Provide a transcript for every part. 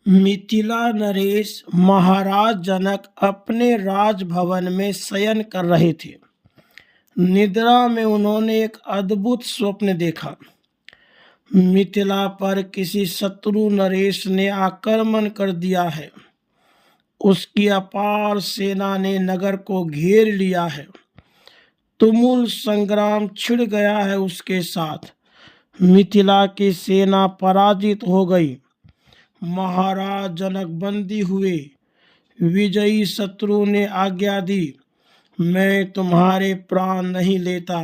मिथिला नरेश महाराज जनक अपने राजभवन में शयन कर रहे थे। निद्रा में उन्होंने एक अद्भुत स्वप्न देखा। मिथिला पर किसी शत्रु नरेश ने आक्रमण कर दिया है। उसकी अपार सेना ने नगर को घेर लिया है। तुमुल संग्राम छिड़ गया है उसके साथ। मिथिला की सेना पराजित हो गई। महाराज जनक बंदी हुए। विजयी शत्रु ने आज्ञा दी, मैं तुम्हारे प्राण नहीं लेता,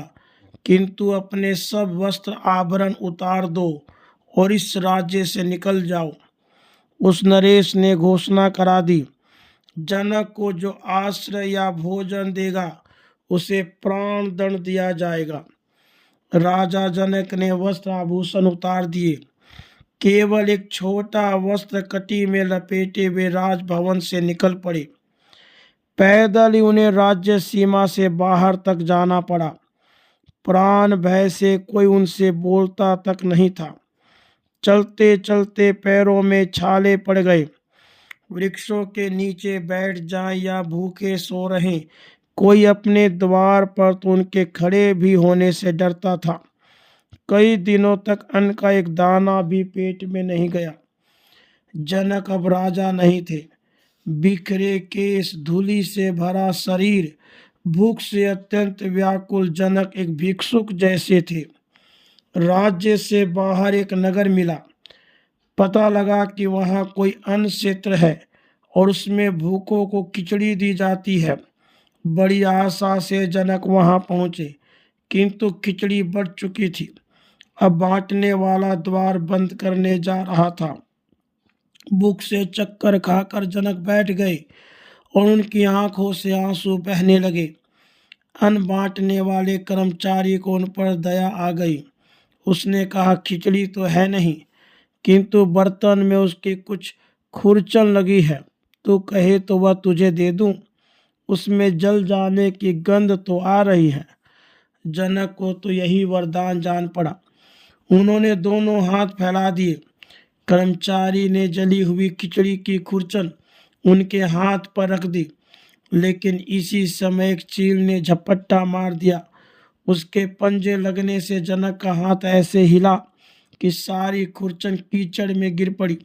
किंतु अपने सब वस्त्र आभरण उतार दो और इस राज्य से निकल जाओ। उस नरेश ने घोषणा करा दी, जनक को जो आश्रय या भोजन देगा उसे प्राण दंड दिया जाएगा। राजा जनक ने वस्त्र आभूषण उतार दिए। केवल एक छोटा वस्त्र कटी में लपेटे वे राजभवन से निकल पड़े। पैदल ही उन्हें राज्य सीमा से बाहर तक जाना पड़ा। प्राण भय से कोई उनसे बोलता तक नहीं था। चलते चलते पैरों में छाले पड़ गए। वृक्षों के नीचे बैठ जाएं या भूखे सो रहे, कोई अपने द्वार पर तो उनके खड़े भी होने से डरता था। कई दिनों तक अन्न का एक दाना भी पेट में नहीं गया। जनक अब राजा नहीं थे। बिखरे केस, धूलि से भरा शरीर, भूख से अत्यंत व्याकुल जनक एक भिक्षुक जैसे थे। राज्य से बाहर एक नगर मिला। पता लगा कि वहाँ कोई अन्न क्षेत्र है और उसमें भूखों को खिचड़ी दी जाती है। बड़ी आशा से जनक वहाँ पहुँचे, किंतु खिचड़ी बढ़ चुकी थी। अब बांटने वाला द्वार बंद करने जा रहा था। भूख से चक्कर खाकर जनक बैठ गए और उनकी आंखों से आंसू बहने लगे। अन्न बांटने वाले कर्मचारी को उन पर दया आ गई। उसने कहा, खिचड़ी तो है नहीं, किंतु बर्तन में उसकी कुछ खुरचन लगी है, तू कहे तो वह तुझे दे दूं। उसमें जल जाने की गंध तो आ रही है। जनक को तो यही वरदान जान पड़ा। उन्होंने दोनों हाथ फैला दिए। कर्मचारी ने जली हुई खिचड़ी की खुरचन उनके हाथ पर रख दी, लेकिन इसी समय एक चील ने झपट्टा मार दिया। उसके पंजे लगने से जनक का हाथ ऐसे हिला कि सारी खुरचन कीचड़ में गिर पड़ी।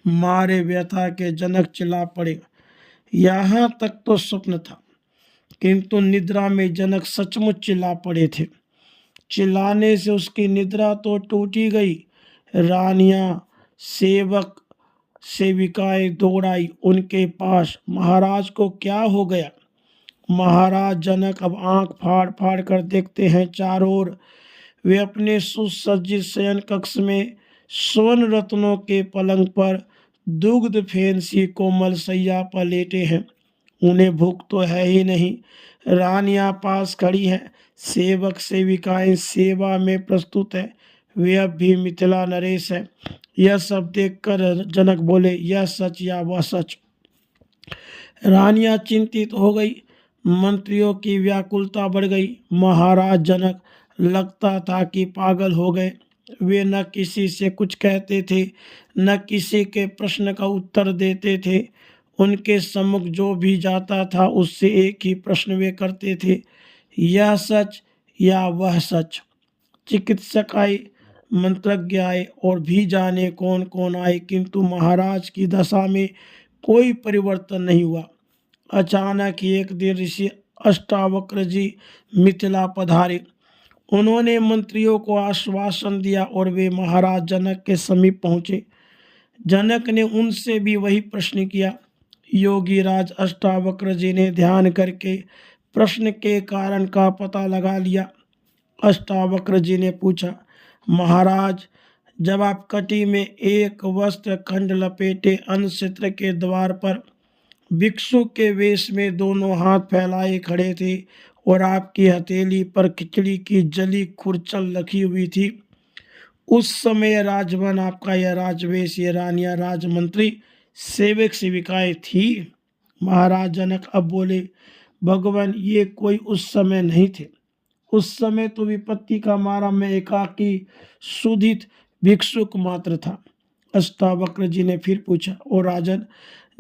मारे व्यथा के जनक चिल्ला पड़े। यहाँ तक तो स्वप्न था, किंतु निद्रा में जनक सचमुच चिल्ला पड़े थे। चिल्लाने से उसकी निद्रा तो टूटी गई। रानियां, सेवक, सेविकाएं दौड़ आई उनके पास। महाराज को क्या हो गया? महाराज जनक अब आंख फाड़ फाड़ कर देखते हैं चारों ओर। वे अपने सुसज्जित शयन कक्ष में स्वर्ण रत्नों के पलंग पर दुग्ध फेन सी कोमल सैया पर लेटे हैं। उन्हें भूख तो है ही नहीं। रानियां पास खड़ी हैं, सेवक सेविकाएं सेवा में प्रस्तुत है। वे अब भी मिथिला नरेश है। यह सब देखकर जनक बोले, यह सच या वह सच? रानियां चिंतित हो गई। मंत्रियों की व्याकुलता बढ़ गई। महाराज जनक लगता था कि पागल हो गए। वे न किसी से कुछ कहते थे, न किसी के प्रश्न का उत्तर देते थे। उनके सम्मुख जो भी जाता था उससे एक ही प्रश्न वे करते थे, यह सच या वह सच? चिकित्सक आए, मंत्रज्ञ आए और भी जाने कौन कौन आए, किंतु महाराज की दशा में कोई परिवर्तन नहीं हुआ। अचानक ही एक दिन ऋषि अष्टावक्र जी मिथिला पधारे। उन्होंने मंत्रियों को आश्वासन दिया और वे महाराज जनक के समीप पहुँचे। जनक ने उनसे भी वही प्रश्न किया। योगी राज अष्टावक्र जी ने ध्यान करके प्रश्न के कारण का पता लगा लिया। अष्टावक्र जी ने पूछा, महाराज, जब आप कटी में एक वस्त्र खंड लपेटे अन्न क्षेत्र के द्वार पर भिक्षु के वेश में दोनों हाथ फैलाए खड़े थे और आपकी हथेली पर खिचड़ी की जली खुरचन लगी हुई थी, उस समय राजभवन आपका यह राजवेश, ये रानियां, राजमंत्री, सेवक सेविकाएं थी? महाराज जनक अब बोले, भगवान, ये कोई उस समय नहीं थे। उस समय तो विपत्ति का मारा मैं एकाकी सुधित भिक्षुक मात्र था। अष्टावक्र जी ने फिर पूछा, ओ राजन,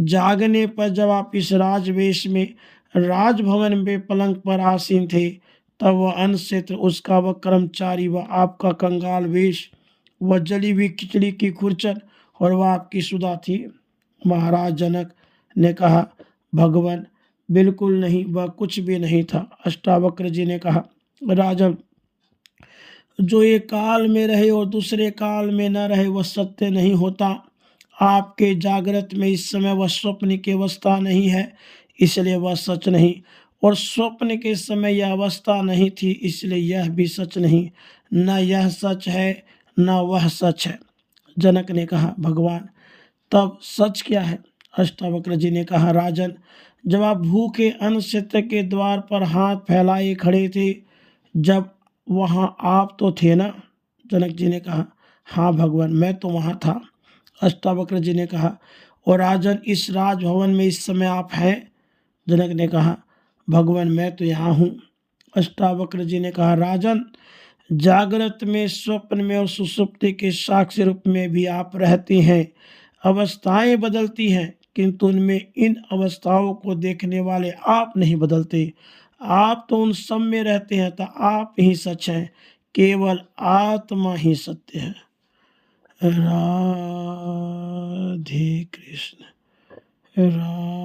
जागने पर जब आप इस राजवेश में राजभवन में पलंग पर आसीन थे, तब वह अन्न क्षेत्र, उसका वह कर्मचारी, वह आपका कंगाल वेश, वह जली हुई खिचड़ी की खुरचन और वह आपकी सुधा थी। महाराज जनक ने कहा, भगवान, बिल्कुल नहीं, वह कुछ भी नहीं था। अष्टावक्र जी ने कहा, राजन, जो एक काल में रहे और दूसरे काल में न रहे वह सत्य नहीं होता। आपके जागृत में इस समय वह स्वप्न की अवस्था नहीं है, इसलिए वह सच नहीं, और स्वप्न के समय यह अवस्था नहीं थी, इसलिए यह भी सच नहीं। न यह सच है न वह सच है। जनक ने कहा, भगवान, तब सच क्या है? अष्टावक्र जी ने कहा, राजन, जब आप भूखे अन्न क्षेत्र के द्वार पर हाथ फैलाए खड़े थे, जब वहाँ आप तो थे ना? जनक जी ने कहा, हाँ भगवान, मैं तो वहाँ था। अष्टावक्र जी ने कहा, और राजन, इस राजभवन में इस समय आप हैं? जनक ने कहा, भगवान, मैं तो यहाँ हूँ। अष्टावक्र जी ने कहा, राजन, जागृत में, स्वप्न में और सुषुप्ति के साक्षी रूप में भी आप रहती हैं। अवस्थाएं बदलती हैं, किंतु उनमें इन अवस्थाओं को देखने वाले आप नहीं बदलते। आप तो उन सब में रहते हैं, तो आप ही सच हैं। केवल आत्मा ही सत्य है। राधे कृष्ण। राधे